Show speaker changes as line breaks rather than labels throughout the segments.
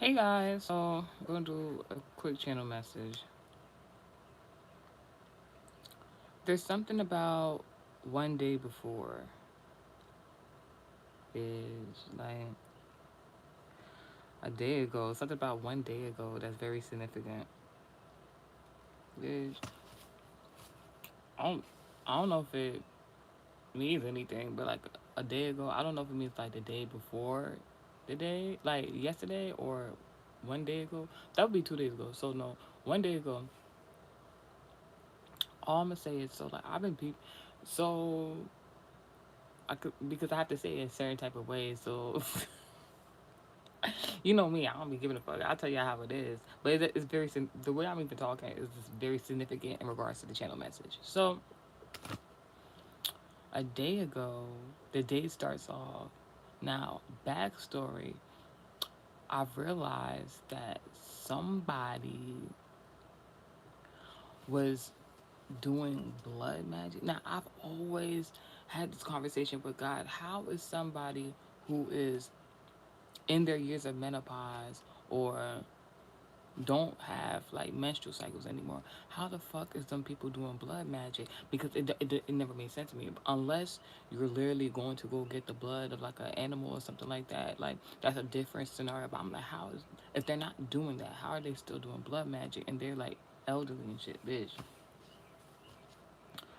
Hey guys, so I'm gonna do a quick channel message. There's something about one day before is like a day ago. Something about one day ago that's very significant. Is I don't I don't know if it means anything, but like a day ago, I don't know if it means like the day before the day, like yesterday or one day ago. That would be 2 days ago. So no, one day ago. All I'm gonna say is so like I've been so I could because I have to say it in certain type of ways. So you know me, I don't be giving a fuck. I'll tell you how it is. But it's very the way I'm even talking is just very significant in regards to the channel message. So a day ago, the day starts off. Now backstory. I've realized that somebody was doing blood magic. Now I've always had this conversation with God. How is somebody who is in their years of menopause or don't have like menstrual cycles anymore, how the fuck is some people doing blood magic? Because it never made sense to me unless you're literally going to go get the blood of like an animal or something like that. Like that's a different scenario, but I'm like, how is, if they're not doing that, how are they still doing blood magic and they're like elderly and shit? Bitch,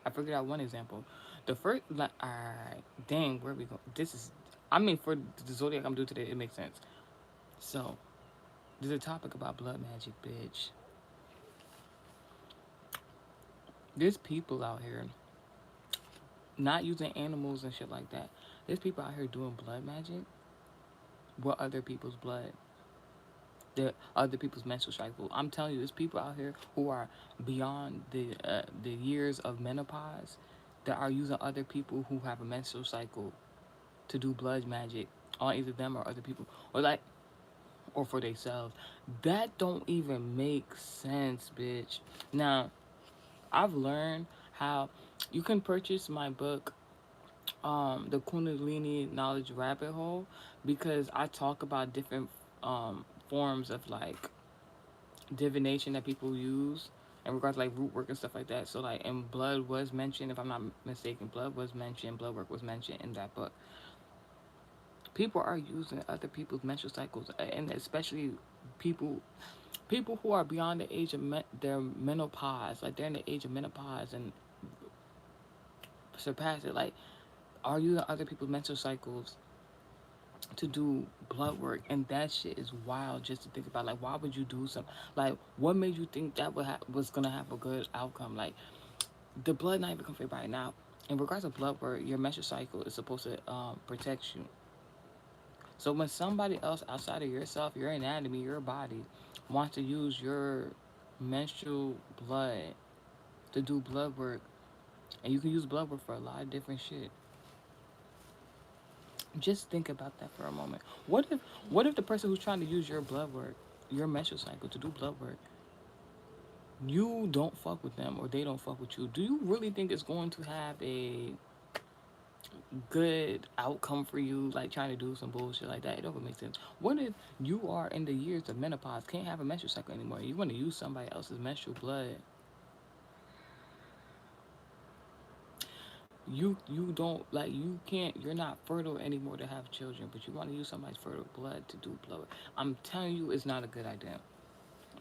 I figured out one example. The first, like, alright, dang, where we go? This is, I mean, for the zodiac I'm doing today, it makes sense. So there's a topic about blood magic, bitch. There's people out here not using animals and shit like that. There's people out here doing blood magic with other people's blood, the other people's menstrual cycle. I'm telling you, there's people out here who are beyond the years of menopause that are using other people who have a menstrual cycle to do blood magic on either them or other people, or like, or for themselves. That don't even make sense, bitch. Now, I've learned how you can purchase my book, the Kundalini Knowledge Rabbit Hole, because I talk about different forms of like divination that people use in regards to like root work and stuff like that. So like, and blood was mentioned, if I'm not mistaken, blood was mentioned, blood work was mentioned in that book. People are using other people's menstrual cycles, and especially people who are beyond the age of their menopause, like they're in the age of menopause and surpass it, like are using other people's menstrual cycles to do blood work, and that shit is wild just to think about. Like, why would you do something? Like, what made you think that was gonna have a good outcome? Like, the blood not even come for everybody. Now, in regards to blood work, your menstrual cycle is supposed to protect you. So when somebody else outside of yourself, your anatomy, your body, wants to use your menstrual blood to do blood work, and you can use blood work for a lot of different shit. Just think about that for a moment. What if the person who's trying to use your blood work, your menstrual cycle to do blood work, you don't fuck with them or they don't fuck with you? Do you really think it's going to have a good outcome for you, like trying to do some bullshit like that? It don't make sense. What if you are in the years of menopause, can't have a menstrual cycle anymore? You want to use somebody else's menstrual blood. You don't like, you can't, you're not fertile anymore to have children, but you want to use somebody's fertile blood to do blood. I'm telling you, it's not a good idea.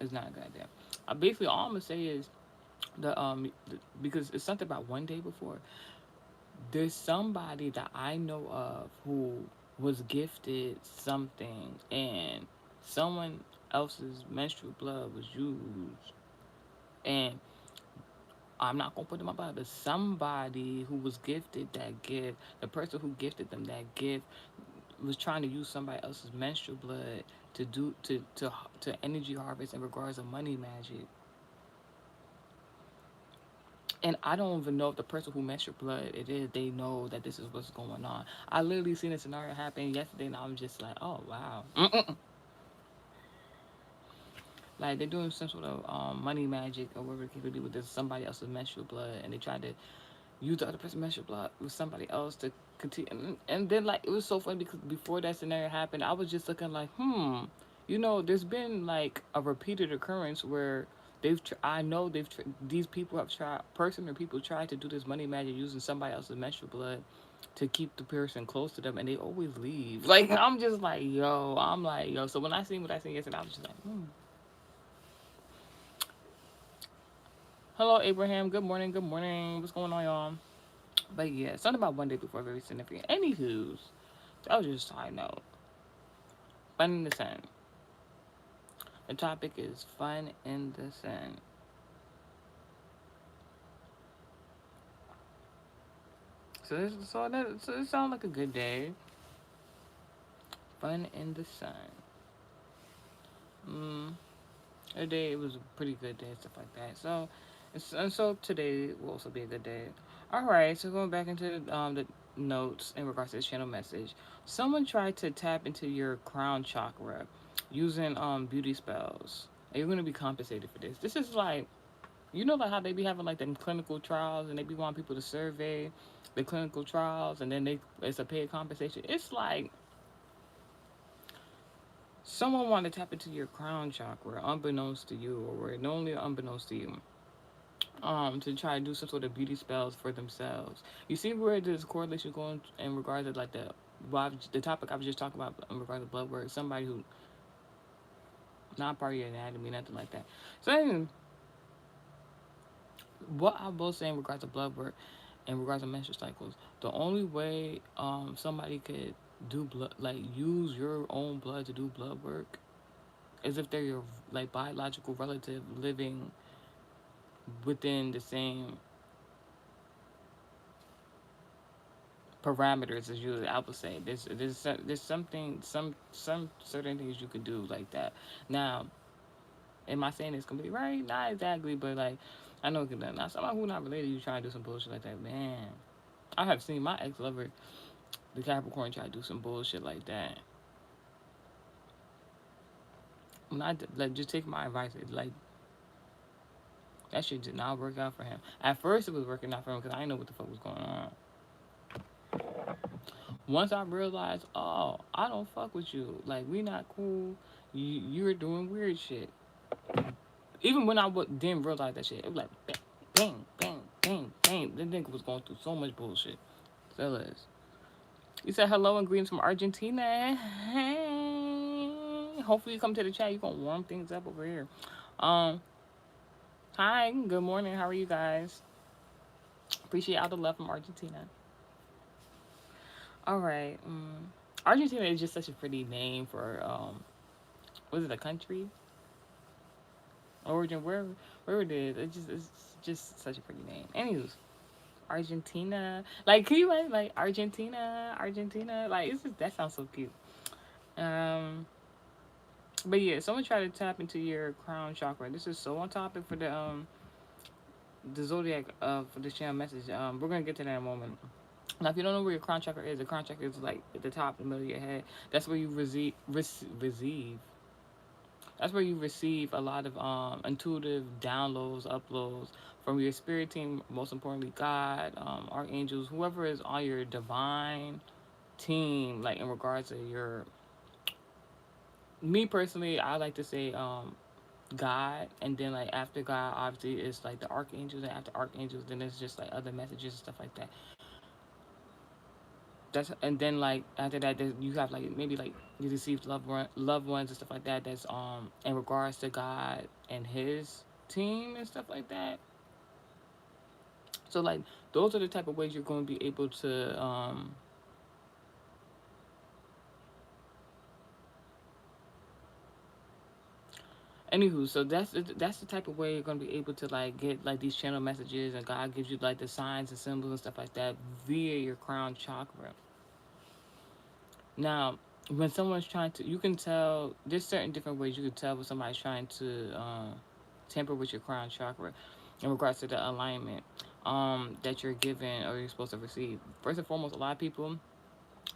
It's not a good idea. Basically, all I'm gonna say is because it's something about one day before. There's somebody that I know of who was gifted something, and someone else's menstrual blood was used, and I'm not gonna put them up, but somebody who was gifted that gift, the person who gifted them that gift, was trying to use somebody else's menstrual blood to do to energy harvest in regards to money magic. And I don't even know if the person who messed your blood it is, they know that this is what's going on. I literally seen a scenario happen yesterday, and I'm just like, oh wow. Mm-mm. Like they're doing some sort of money magic or whatever it could be with this somebody else's menstrual blood, and they tried to use the other person's menstrual blood with somebody else to continue. And then like it was so funny because before that scenario happened, I was just looking like, there's been like a repeated occurrence where I know these people have tried, person or people tried to do this money magic using somebody else's menstrual blood to keep the person close to them, and they always leave. Like, I'm just like, yo, So when I seen what I seen yesterday, I was just like, hello, Abraham. Good morning. Good morning. What's going on, y'all? But yeah, something about one day before very significant. Anywho's, that was just a side note. Fun in the sun. The topic is fun in the sun. So it sounds like a good day. Fun in the sun. Mm, a day, it was a pretty good day, stuff like that. So today will also be a good day. All right, so going back into the notes in regards to this channel message, someone tried to tap into your crown chakra using beauty spells. And you're gonna be compensated for this. This is like, like how they be having like them clinical trials and they be wanting people to survey the clinical trials and then it's a paid compensation. It's like someone wanted to tap into your crown chakra, unbeknownst to you, or only unbeknownst to you, to try to do some sort of beauty spells for themselves. You see where this correlation going in regards to like the topic I was just talking about in regards to blood work. Somebody who not part of your anatomy, nothing like that. So anyway, what I will say in regards to blood work, in regards to menstrual cycles, the only way somebody could do blood, like use your own blood to do blood work, is if they're your like biological relative living within the same parameters as you. I would say there's something, some certain things you could do like that. Now, am I saying it's completely right? Not exactly, but like I know it can. Now, somebody who's not related, you trying to do some bullshit like that, man. I have seen my ex lover, the Capricorn, try to do some bullshit like that. When I like, just take my advice. Like, that shit did not work out for him. At first, it was working out for him because I didn't know what the fuck was going on. Once I realized, oh, I don't fuck with you. Like, we not cool. You're doing weird shit. Even when didn't realize that shit, it was like bang, bang, bang, bang, bang. The nigga was going through so much bullshit. Still is. You said hello and greetings from Argentina. Hey. Hopefully you come to the chat. You're gonna warm things up over here. Um, Hi, good morning. How are you guys? Appreciate all the love from Argentina. All right. Argentina is just such a pretty name for was it a country? Origin, where it is. It's just such a pretty name. Anyways, Argentina. Like, can you like Argentina? Like, that sounds so cute. Um, but yeah, someone tried to tap into your crown chakra. This is so on topic for the zodiac for the channel message. We're gonna get to that in a moment. Now, if you don't know where your crown chakra is, the crown chakra is like at the top, in the middle of your head. That's where you receive. That's where you receive a lot of intuitive downloads, uploads from your spirit team. Most importantly, God, archangels, whoever is on your divine team. Like in regards to your, me personally, I like to say God, and then like after God, obviously it's like the archangels, and after archangels, then it's just like other messages and stuff like that. And then like after that you have like maybe like you receive loved ones and stuff like that, that's in regards to God and his team and stuff like that. So like those are the type of ways you're going to be able to anywho, so that's the type of way you're going to be able to like get like these channel messages, and God gives you like the signs and symbols and stuff like that via your crown chakra. Now, when someone's trying to, you can tell, there's certain different ways you can tell when somebody's trying to tamper with your crown chakra in regards to the alignment that you're given or you're supposed to receive. First and foremost, a lot of people,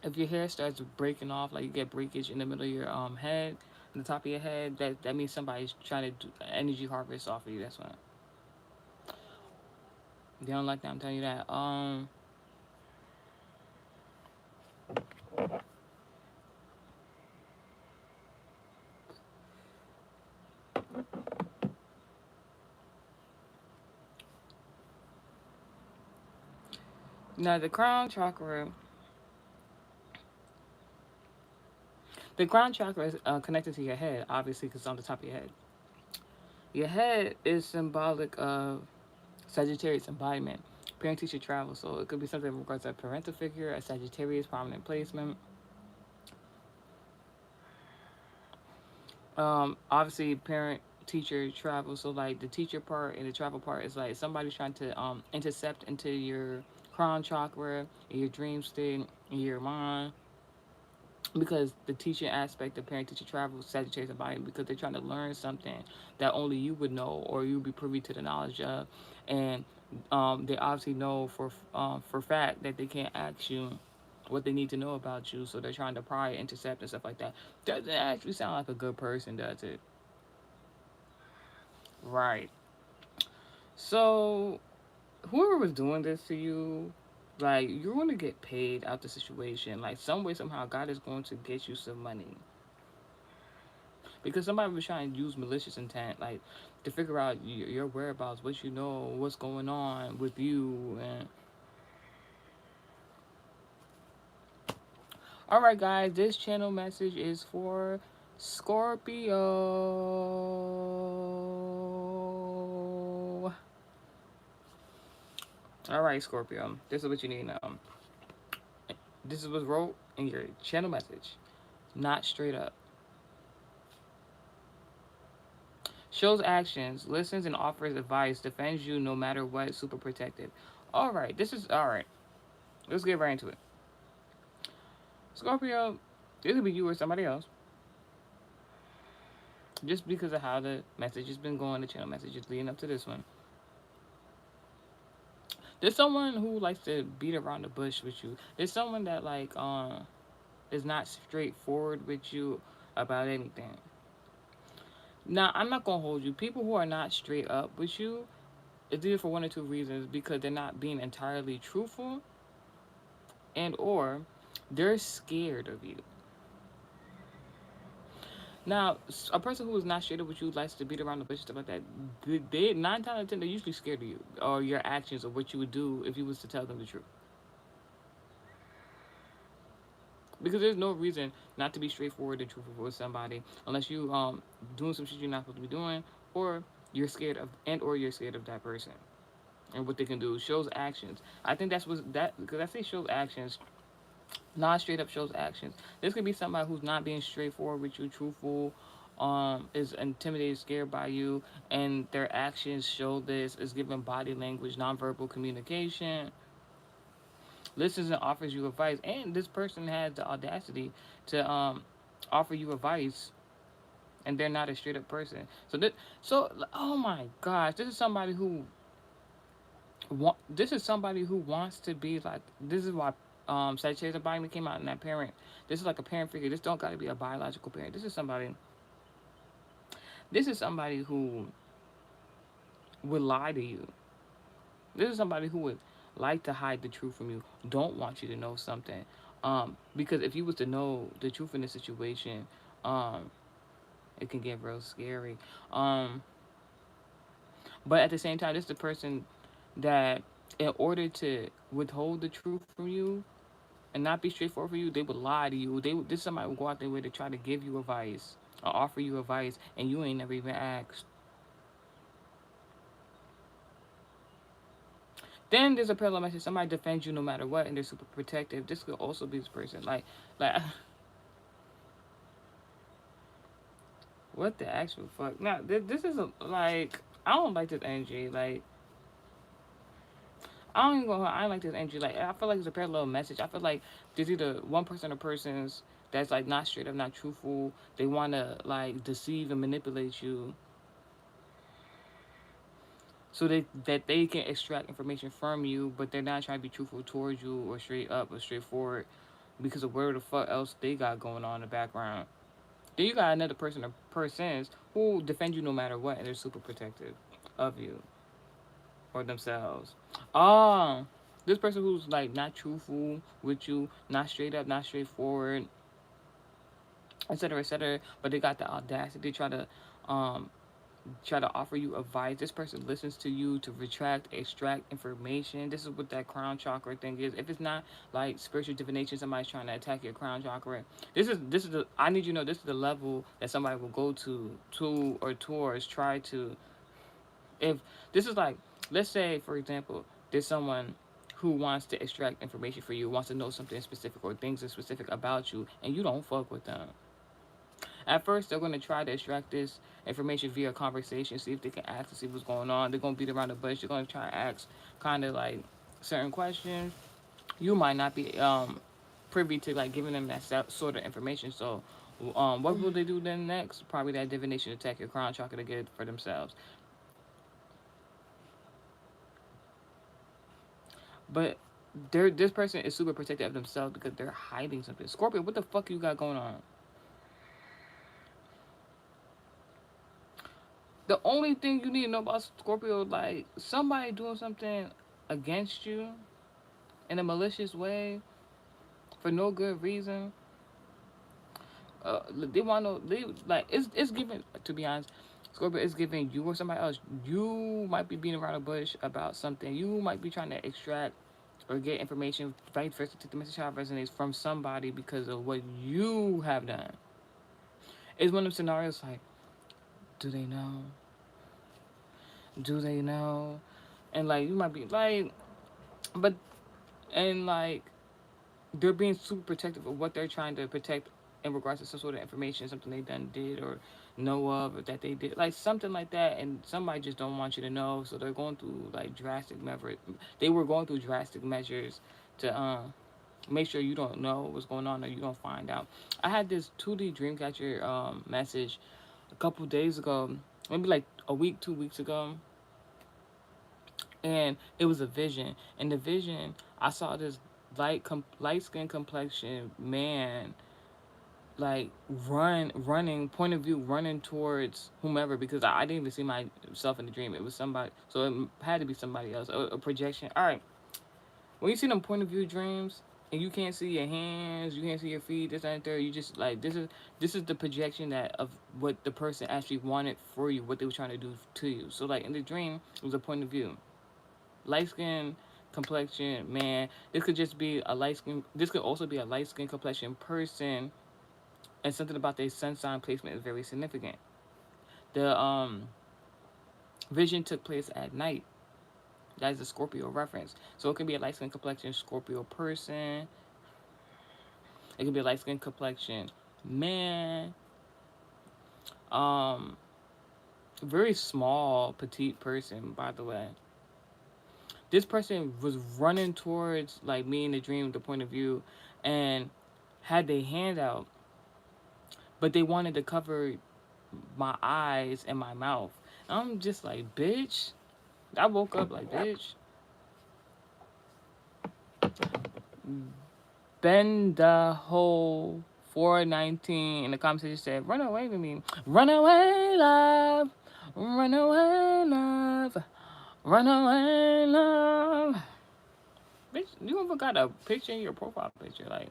if your hair starts breaking off, like you get breakage in the middle of your head, in the top of your head, that means somebody's trying to do energy harvest off of you. That's why. They don't like that, I'm telling you that. Now the crown chakra is connected to your head, obviously, because it's on the top of your head. Your head is symbolic of Sagittarius embodiment, parent teacher travel. So it could be something in regards to a parental figure, a Sagittarius prominent placement. Obviously, parent teacher travel. So like the teacher part and the travel part is like somebody's trying to intercept into your crown chakra, in your dream state, in your mind, because the teaching aspect of parent teacher travel Sagittarius embodiment, because they're trying to learn something that only you would know or you would be privy to the knowledge of, and they obviously know for fact that they can't ask you what they need to know about you, so they're trying to pry, intercept, and stuff like that. Doesn't actually sound like a good person, does it? Right. So whoever was doing this to you, like you're going to get paid out the situation. Like some way, somehow, God is going to get you some money because somebody was trying to use malicious intent, like to figure out your whereabouts, what you know, what's going on with you, and all right, guys, this channel message is for Scorpio. All right, Scorpio, this is what you need to know. This is what's wrote in your channel message. Not straight up. Shows actions, listens and offers advice, defends you no matter what, super protective. All right, this is all right. Let's get right into it. Scorpio, it could be you or somebody else. Just because of how the message has been going, the channel messages leading up to this one. There's someone who likes to beat around the bush with you. There's someone that like is not straightforward with you about anything. Now, I'm not gonna hold you. People who are not straight up with you, it's either for one or two reasons, because they're not being entirely truthful, and or they're scared of you. Now, a person who is not straight up with you, likes to beat around the bush, stuff like that. They 9 times out of 10, they're usually scared of you or your actions or what you would do if you was to tell them the truth. Because there's no reason not to be straightforward and truthful with somebody unless you doing some shit you're not supposed to be doing, or you're scared of, and or you're scared of that person and what they can do. Shows actions. I think that's what that, because I say shows actions, not straight up shows actions. This could be somebody who's not being straightforward with you, truthful, is intimidated, scared by you, and their actions show this. Is giving body language, nonverbal communication, listens and offers you advice, and this person has the audacity to offer you advice, and they're not a straight up person. So oh my gosh, this is somebody who this is somebody who wants to be like, this is why Sagittarius embodiment came out in that parent. This is like a parent figure. This don't got to be a biological parent. This is somebody who would lie to you. This is somebody who would like to hide the truth from you, don't want you to know something, because if you was to know the truth in the situation, um it can get real scary. um but at the same time, this is the person that, in order to withhold the truth from you and not be straightforward for you, they would lie to you. This somebody would go out their way to try to give you advice or offer you advice, and you ain't never even asked. Then there's a parallel message. Somebody defends you no matter what, and they're super protective. This could also be this person. Like, what the actual fuck? Now, this is like, I don't like this energy. Like, I don't even go. I don't like this energy. Like, I feel like it's a parallel message. I feel like there's either one person or persons that's like not straight up, not truthful. They want to like deceive and manipulate you, so that they can extract information from you, but they're not trying to be truthful towards you or straight up or straightforward because of where the fuck else they got going on in the background. Then you got another person or persons who defend you no matter what, and they're super protective of you or themselves. Oh, this person who's like not truthful with you, not straight up, not straightforward, etc., etc., but they got the audacity to try to um try to offer you advice. This person listens to you to extract information. This is what that crown chakra thing is. If it's not like spiritual divination, somebody's trying to attack your crown chakra. This is the I need you to know this is the level that somebody will go to or towards try to. If this is like, let's say for example, there's someone who wants to extract information for you, wants to know something specific or things specific about you, and you don't fuck with them. At first, they're going to try to extract this information via conversation, see if they can ask to see what's going on. They're going to beat around the bush. They're going to try to ask kind of like certain questions. You might not be privy to like giving them that sort of information. So, what will they do then next? Probably that divination attack your crown chakra to get it for themselves. But this person is super protective of themselves because they're hiding something. Scorpio, what the fuck you got going on? The only thing you need to know about Scorpio, like somebody doing something against you in a malicious way for no good reason. They want to. They like it's given. To be honest, Scorpio is giving you or somebody else. You might be beating around the bush about something. You might be trying to extract or get information, vice versa, to the message how it resonates from somebody because of what you have done. It's one of the scenarios like, do they know? Do they know? And like you might be like, but and like they're being super protective of what they're trying to protect in regards to some sort of information, something they done did or know of or that they did, like something like that, and somebody just don't want you to know, so they're going through like drastic measures. They were going through drastic measures to make sure you don't know what's going on or you don't find out. I had this 2D Dreamcatcher message a couple days ago, maybe like a week, 2 weeks ago, and it was a vision. In the vision, I saw this light skin complexion man like running point of view running towards whomever because I didn't even see myself in the dream. It was somebody, so it had to be somebody else. A projection. All right, when you see them point of view dreams and you can't see your hands, you can't see your feet, this and there, you just like this is the projection that of what the person actually wanted for you, what they were trying to do to you. So like in the dream, it was a point of view. Light skin complexion man. This could just be a light skin. This could also be a light skin complexion person, and something about their sun sign placement is very significant. The vision took place at night. That is a Scorpio reference. So it could be a light skin complexion Scorpio person. It could be a light skin complexion man. Um, very small, petite person, by the way. This person was running towards like me in the dream, the point of view, and had their hand out, but they wanted to cover my eyes and my mouth. I'm just like, bitch. I woke up like, bitch. Ben the whole 419 in the conversation said, run away with me. Run away, love. Run away, love. Run away, love. Bitch, you even got a picture in your profile picture. Like,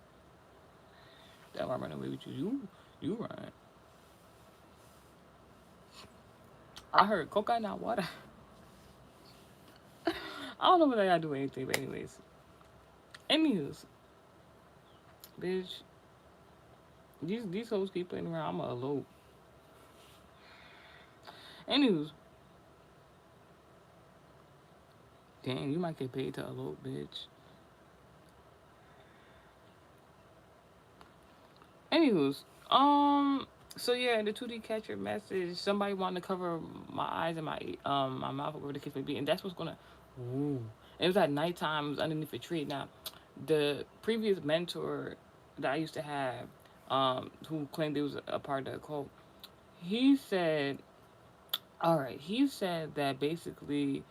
that I run away with you. You run. I heard coca, not water. I don't know what I gotta do anything, but anyways. Anywho's, bitch, these hoes keep playing around. I'ma elope. Anywho's, dang, you might get paid to elope, bitch. Anywho's, so yeah, the 2D catcher message. Somebody wanted to cover my eyes and my mouth, whatever the case may be, and that's what's gonna. Ooh. It was at nighttime. It was underneath a tree. Now, the previous mentor that I used to have, who claimed he was a part of the cult, he said, all right, he said that basically,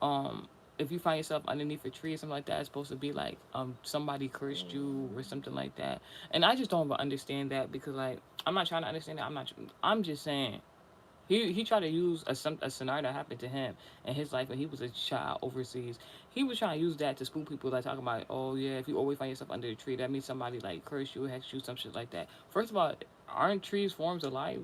um, if you find yourself underneath a tree or something like that, it's supposed to be like somebody cursed you or something like that. And I just don't understand that because like I'm not trying to understand that. I'm just saying he tried to use a scenario that happened to him in his life when he was a child overseas. He was trying to use that to spook people, like talking about, oh yeah, if you always find yourself under a tree, that means somebody like cursed you, hex you, some shit like that. First of all, aren't trees forms of life?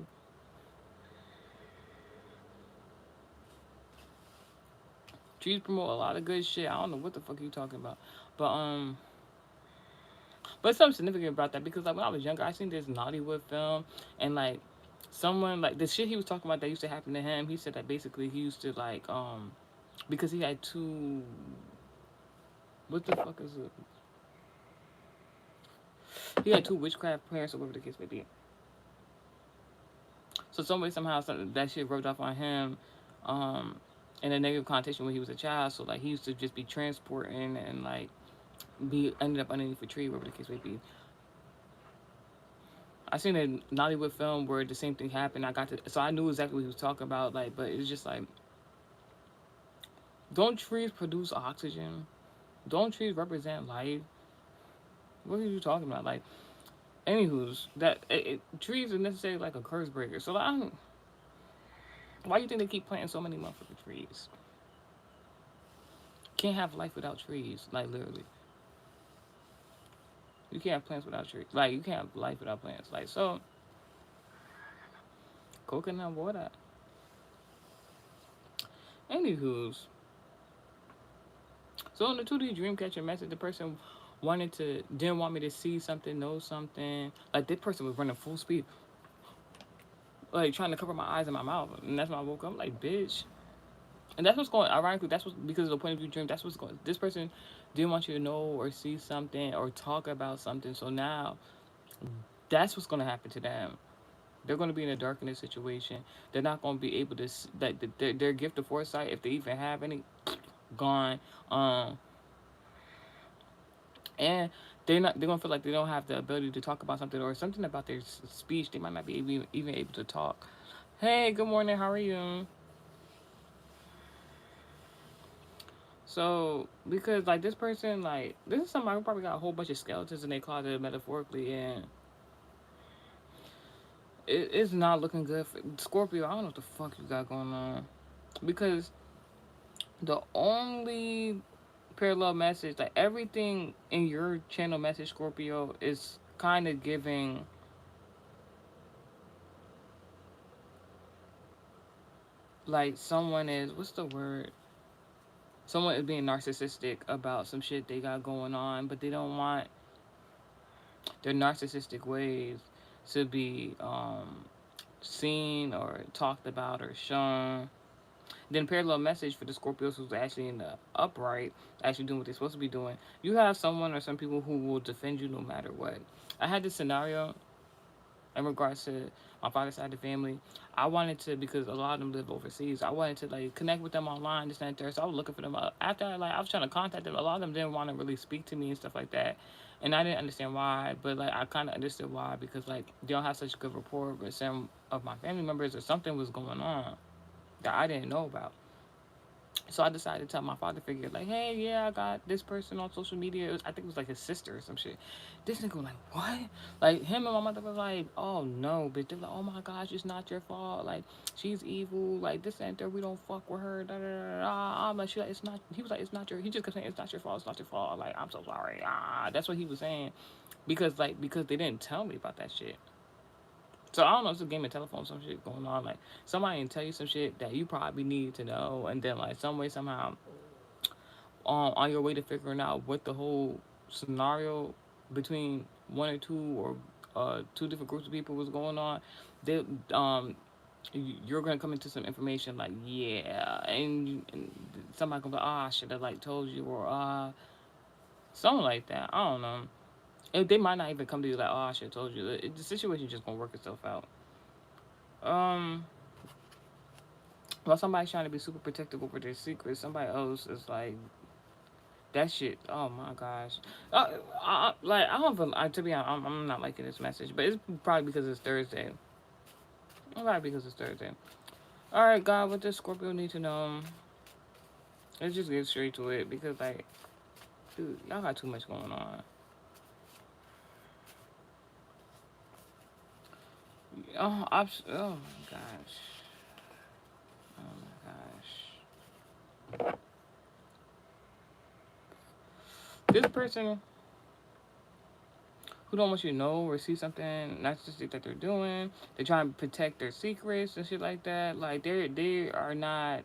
Trees promote a lot of good shit. I don't know what the fuck you talking about, but but something significant about that because like when I was younger, I seen this Nollywood film and like someone like the shit he was talking about that used to happen to him. He said that basically he used to like because he had two, what the fuck is it? He had two witchcraft parents or whatever the case may be. So some way somehow something, that shit rubbed off on him, um, in a negative connotation when he was a child. So like he used to just be transporting and like be ended up underneath a tree, whatever the case may be. I seen a Nollywood film where the same thing happened. I got to, so I knew exactly what he was talking about. Like, but it's just like, don't trees produce oxygen? Don't trees represent life? What are you talking about? Like, anywho's that trees are necessarily like a curse breaker. So like, why do you think they keep planting so many motherfucking trees? Can't have life without trees. Like literally, you can't have plants without trees. Like you can't have life without plants. Like so, coconut water. Anywho's, so in the 2D Dreamcatcher message, the person wanted to didn't want me to see something, know something. Like this person was running full speed, like trying to cover my eyes and my mouth, and that's when I woke up. I'm like, bitch. And that's what's going. Ironically, that's what because of the point of view dream. That's what's going. This person didn't want you to know or see something or talk about something. So now that's what's going to happen to them. They're going to be in a darkness situation. They're not going to be able to like their gift of foresight, if they even have any, gone. Um, and they're gonna feel like they don't have the ability to talk about something or something about their speech. They might not be even able to talk. Hey, good morning. How are you? So because like this person, like this is somebody who probably got a whole bunch of skeletons in their closet metaphorically, and it's not looking good for Scorpio. I don't know what the fuck you got going on because the only parallel message, like everything in your channel message, Scorpio, is kind of giving like someone is what's the word? Someone is being narcissistic about some shit they got going on, but they don't want their narcissistic ways to be seen or talked about or shown. Then parallel message for the Scorpios who's actually in the upright, actually doing what they're supposed to be doing. You have someone or some people who will defend you no matter what. I had this scenario in regards to my father's side of the family. I wanted to, because a lot of them live overseas, I wanted to like connect with them online, this and that there. So I was looking for them. After I was trying to contact them, a lot of them didn't want to really speak to me and stuff like that. And I didn't understand why, but like I kind of understood why, because like they don't have such good rapport with some of my family members, or something was going on that I didn't know about. So I decided to tell my father figure, like, hey, yeah, I got this person on social media. I think it was like his sister or some shit. This nigga was like, what? Like, him and my mother was like, oh, no, bitch. They're like, oh, my gosh, it's not your fault. Like, she's evil. Like, this and that. We don't fuck with her. Da, da, da, da. I'm like, she like, it's not. He was like, it's not your. He just kept saying, it's not your fault. It's not your fault. Like, I'm so sorry. That's what he was saying. Because they didn't tell me about that shit. So I don't know, it's a game of telephone, some shit going on. Like somebody can tell you some shit that you probably need to know, and then like some way somehow, on your way to figuring out what the whole scenario between one or two or two different groups of people was going on, they you're gonna come into some information like yeah, and somebody gonna be like, I should have like told you, or something like that. I don't know. And they might not even come to you like, oh, I should have told you. The situation just gonna work itself out. Um, While somebody's trying to be super protective over their secrets, somebody else is like that shit. Oh my gosh. Like I don't feel. To be honest, I'm not liking this message, but it's probably because it's Thursday. Probably because it's Thursday. All right, God, what does Scorpio need to know? Let's just get straight to it because like, dude, y'all got too much going on. Oh my gosh. Oh my gosh. This person who don't want you to know or see something narcissistic that they're doing. They're trying to protect their secrets and shit like that. Like they are not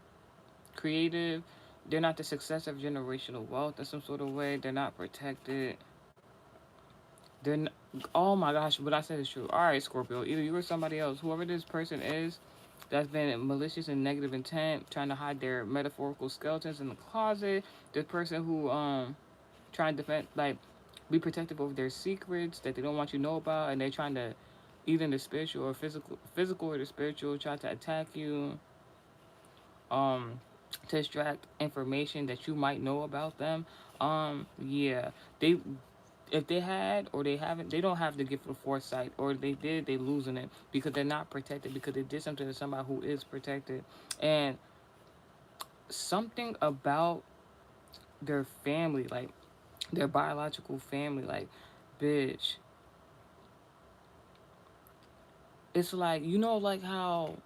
creative They're not the success of generational wealth in some sort of way. They're not protected. They're n Oh my gosh, what I said is true. All right, Scorpio, either you or somebody else, whoever this person is, that's been malicious and negative intent, trying to hide their metaphorical skeletons in the closet. This person who trying to defend, like, be protective of their secrets that they don't want you to know about, and they're trying to, either in the spiritual or physical or the spiritual, try to attack you, um, to extract information that you might know about them. Yeah, they if they had or they haven't, they don't have the gift of foresight, or they did, they losing it because they're not protected, because they did something to somebody who is protected. And something about their family, like their biological family, like, bitch, it's like, dang, like how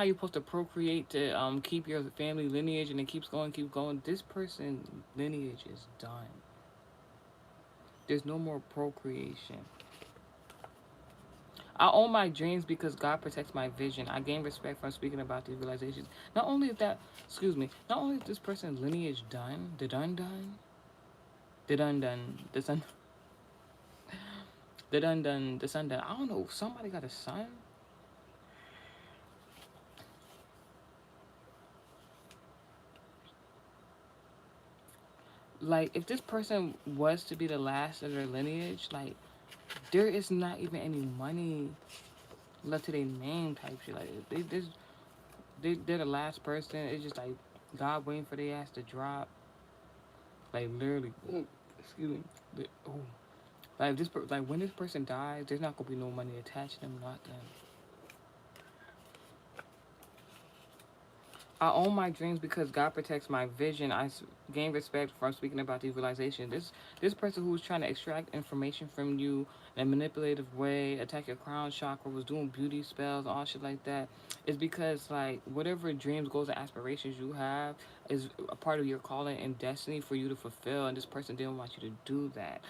you're supposed to procreate to keep your family lineage, and it keep going. This person lineage is done. There's no more procreation. I own my dreams because God protects my vision. I gain respect from speaking about these realizations. Not only is that, excuse me, not only is this person's lineage done, the son, the son done. I don't know, somebody got a son? Like, if this person was to be the last of their lineage, like, there is not even any money left to their name type shit. Like, they're the last person. It's just like God waiting for their ass to drop. Like, literally, excuse me. Oh, like like when this person dies, there's not gonna be no money attached to them, nothing. I own my dreams because God protects my vision. Gain respect from speaking about these realizations. This person who was trying to extract information from you in a manipulative way, attack your crown chakra, was doing beauty spells, all shit like that, is because, like, whatever dreams, goals, and aspirations you have is a part of your calling and destiny for you to fulfill. And this person didn't want you to do that.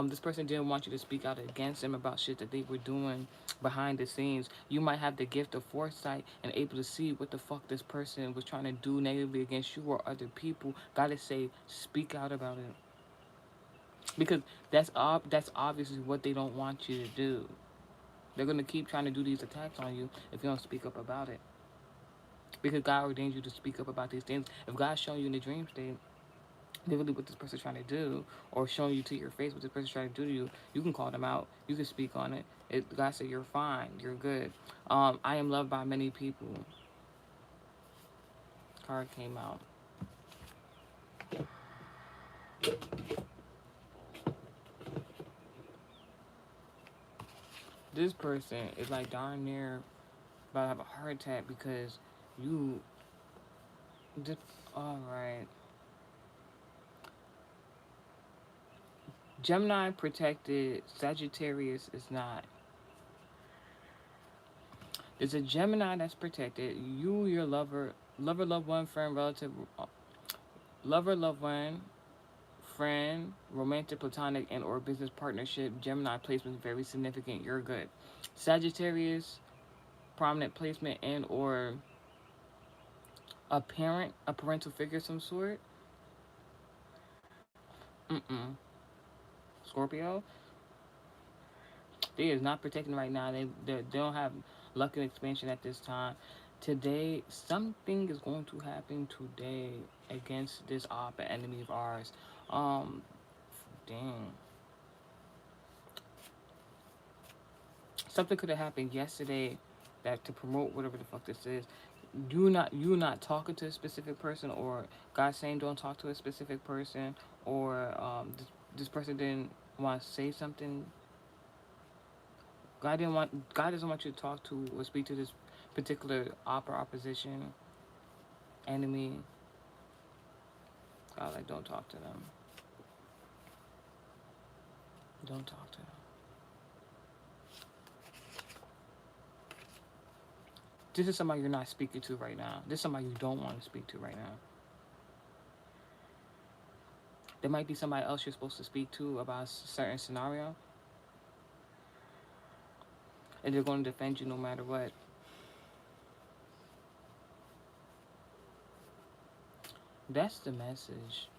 This person didn't want you to speak out against them about shit that they were doing behind the scenes. You might have the gift of foresight and able to see what the fuck this person was trying to do negatively against you or other people. Gotta say, speak out about it, because that's obviously what they don't want you to do. They're gonna keep trying to do these attacks on you if you don't speak up about it. Because God ordained you to speak up about these things. If God's showing you in the dream state literally what this person's trying to do, or showing you to your face what this person's trying to do to you, you can call them out. You can speak on it. God said you're fine. You're good. I am loved by many people. Card came out. This person is like darn near about to have a heart attack because you just, all right. Gemini protected, Sagittarius is not. There's a Gemini that's protected. You, your loved one, friend, relative, lover, loved one, friend, romantic, platonic, and or business partnership. Gemini placement is very significant. You're good. Sagittarius, prominent placement and or a parental figure of some sort. Mm-mm. Scorpio, they is not protecting right now. They don't have luck and expansion at this time. Today, something is going to happen today against this op, an enemy of ours. Um, dang. Something could have happened yesterday that to promote whatever the fuck this is. You not talking to a specific person, or God saying don't talk to a specific person, or this person didn't want to say something. God doesn't want you to talk to or speak to this particular opposition enemy. God, like, don't talk to them. Don't talk to them. This is somebody you're not speaking to right now. This is somebody you don't want to speak to right now. There might be somebody else you're supposed to speak to about a certain scenario, and they're going to defend you no matter what. That's the message.